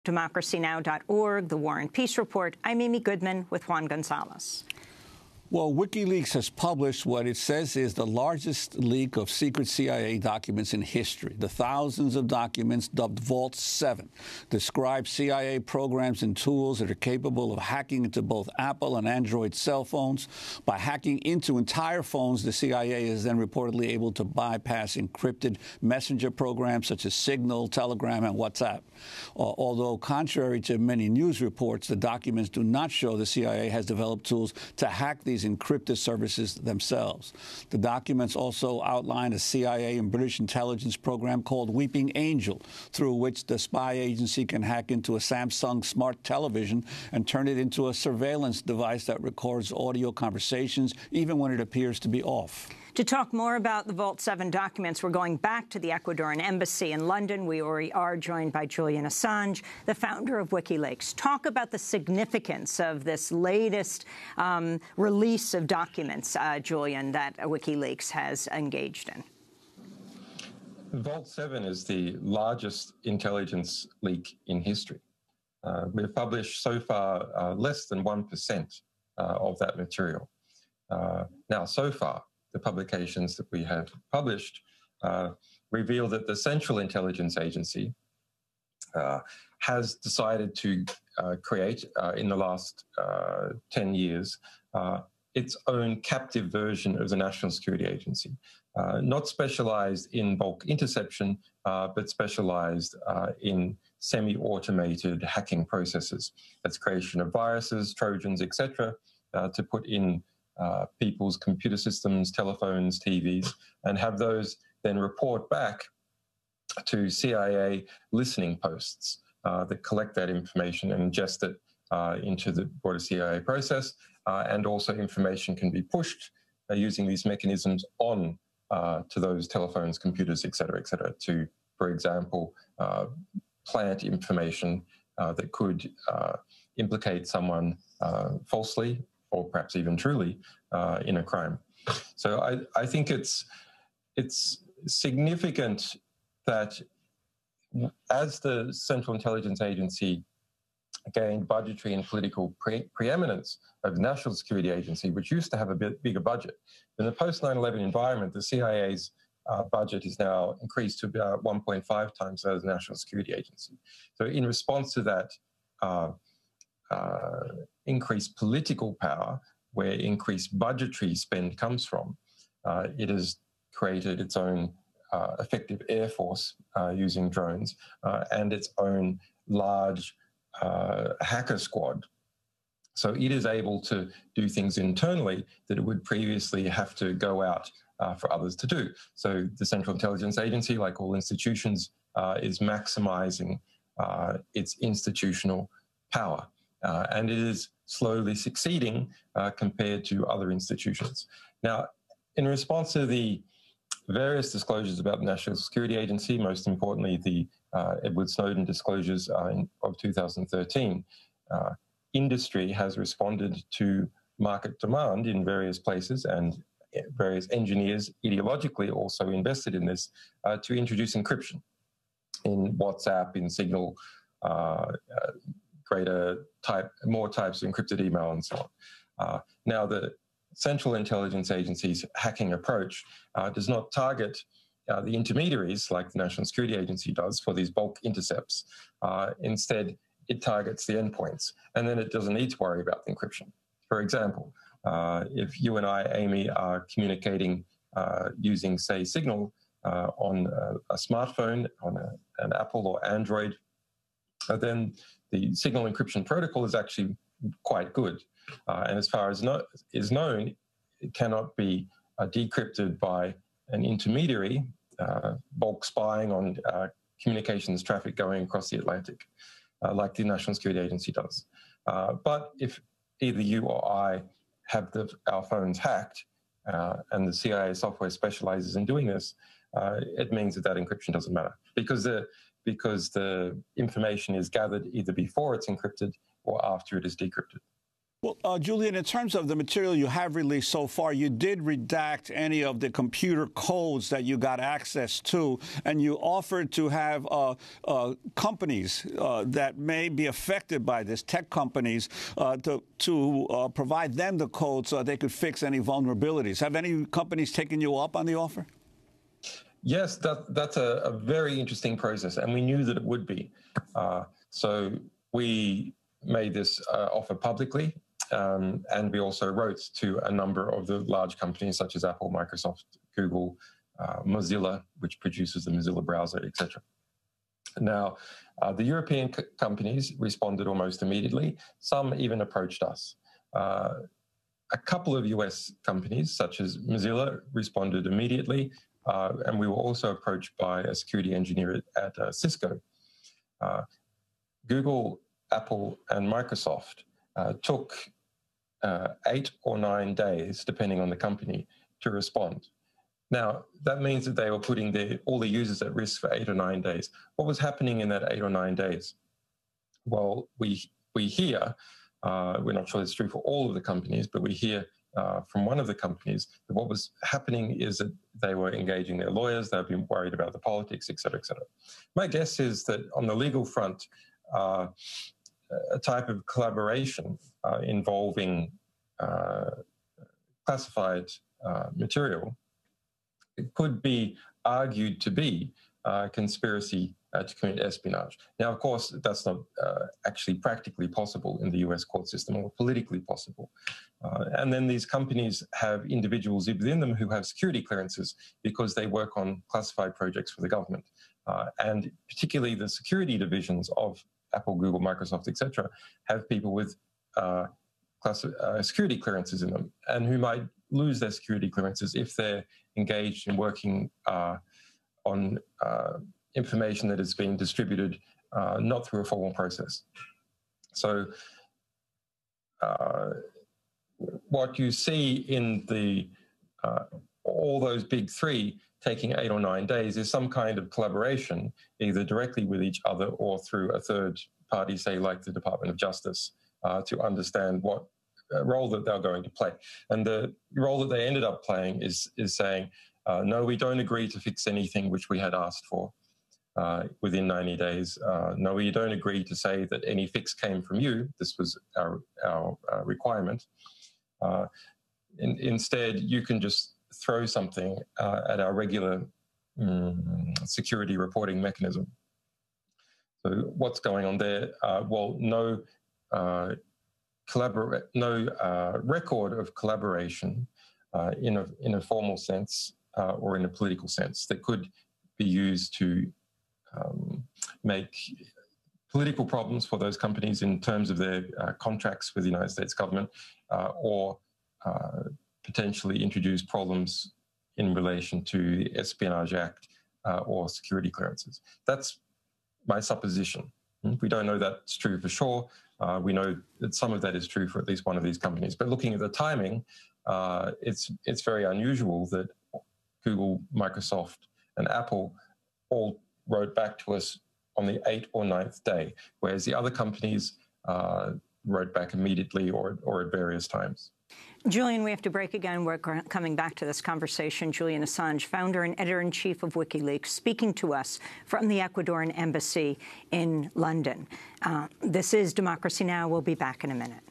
democracynow.org, The War and Peace Report. I'm Amy Goodman with Juan Gonzalez. Well, WikiLeaks has published what it says is the largest leak of secret CIA documents in history. The thousands of documents, dubbed Vault 7, describe CIA programs and tools that are capable of hacking into both Apple and Android cell phones. By hacking into entire phones, the CIA is then reportedly able to bypass encrypted messenger programs such as Signal, Telegram, and WhatsApp. Although, contrary to many news reports, the documents do not show the CIA has developed tools to hack these encrypted services themselves. The documents also outline a CIA and British intelligence program called Weeping Angel, through which the spy agency can hack into a Samsung smart television and turn it into a surveillance device that records audio conversations, even when it appears to be off. To talk more about the Vault 7 documents, we're going back to the Ecuadorian embassy in London. We already are joined by Julian Assange, the founder of WikiLeaks. Talk about the significance of this latest release of documents, Julian, that WikiLeaks has engaged in. Vault 7 is the largest intelligence leak in history. We've published so far less than 1% of that material. Now, so far, the publications that we have published reveal that the Central Intelligence Agency has decided to create, in the last 10 years, its own captive version of the National Security Agency, not specialized in bulk interception, but specialized in semi-automated hacking processes. That's creation of viruses, Trojans, etc., to put in people's computer systems, telephones, TVs, and have those then report back to CIA listening posts that collect that information and ingest it into the broader CIA process. And also information can be pushed using these mechanisms on to those telephones, computers, et cetera, to, for example, plant information that could implicate someone falsely or perhaps even truly in a crime. So I think it's significant that as the Central Intelligence Agency gained budgetary and political preeminence of the National Security Agency, which used to have a bit bigger budget. In the post-9/11 environment, the CIA's budget is now increased to about 1.5 times that of the National Security Agency. So in response to that increased political power, where increased budgetary spend comes from, it has created its own effective air force using drones and its own large hacker squad. So it is able to do things internally that it would previously have to go out for others to do. So the Central Intelligence Agency, like all institutions, is maximizing its institutional power. And it is slowly succeeding compared to other institutions. Now, in response to the various disclosures about the National Security Agency, most importantly, the Edward Snowden disclosures of 2013, industry has responded to market demand in various places, and various engineers ideologically also invested in this to introduce encryption in WhatsApp, in Signal, more types of encrypted email, and so on. Now, the Central Intelligence Agency's hacking approach does not target the intermediaries like the National Security Agency does for these bulk intercepts. Instead, it targets the endpoints, and then it doesn't need to worry about the encryption. For example, if you and I, Amy, are communicating using, say, Signal on a smartphone, on an Apple or Android, then the Signal encryption protocol is actually quite good. And as far as is known, it cannot be decrypted by an intermediary, bulk spying on communications traffic going across the Atlantic, like the National Security Agency does. But if either you or I have our phones hacked, and the CIA software specializes in doing this, it means that encryption doesn't matter, because the information is gathered either before it's encrypted or after it is decrypted. Well, Julian, in terms of the material you have released so far, you did redact any of the computer codes that you got access to, and you offered to have companies that may be affected by this, tech companies, to provide them the code so they could fix any vulnerabilities. Have any companies taken you up on the offer? Yes, that's a very interesting process, and we knew that it would be. So we made this offer publicly. And we also wrote to a number of the large companies such as Apple, Microsoft, Google, Mozilla, which produces the Mozilla browser, etc. Now, the European companies responded almost immediately. Some even approached us. A couple of US companies, such as Mozilla, responded immediately. And we were also approached by a security engineer at Cisco. Google, Apple, and Microsoft took 8 or 9 days, depending on the company, to respond. Now, that means that they were putting all the users at risk for 8 or 9 days. What was happening in that 8 or 9 days? Well, we hear, we're not sure it's true for all of the companies, but we hear from one of the companies that what was happening is that they were engaging their lawyers, they've been worried about the politics, et cetera, et cetera. My guess is that on the legal front, a type of collaboration involving classified material, it could be argued to be conspiracy to commit espionage. Now, of course, that's not actually practically possible in the US court system or politically possible. And then these companies have individuals within them who have security clearances because they work on classified projects for the government. And particularly the security divisions of Apple, Google, Microsoft, etc., have people with security clearances in them, and who might lose their security clearances if they're engaged in working on information that is being distributed not through a formal process. So what you see in all those big three taking 8 or 9 days is some kind of collaboration, either directly with each other or through a third party, say like the Department of Justice, to understand what role that they're going to play. And the role that they ended up playing is saying, no, we don't agree to fix anything which we had asked for within 90 days. No, we don't agree to say that any fix came from you. This was our requirement. Instead, you can just throw something at our regular security reporting mechanism. So what's going on there? Well, no record of collaboration in a formal sense or in a political sense that could be used to make political problems for those companies in terms of their contracts with the United States government or potentially introduce problems in relation to the Espionage Act or security clearances. That's my supposition. We don't know that's true for sure. We know that some of that is true for at least one of these companies. But looking at the timing, it's very unusual that Google, Microsoft, and Apple all wrote back to us on the 8th or 9th day, whereas the other companies wrote back immediately or at various times. Julian, we have to break again. We're coming back to this conversation. Julian Assange, founder and editor-in-chief of WikiLeaks, speaking to us from the Ecuadorian embassy in London. This is Democracy Now! We'll be back in a minute.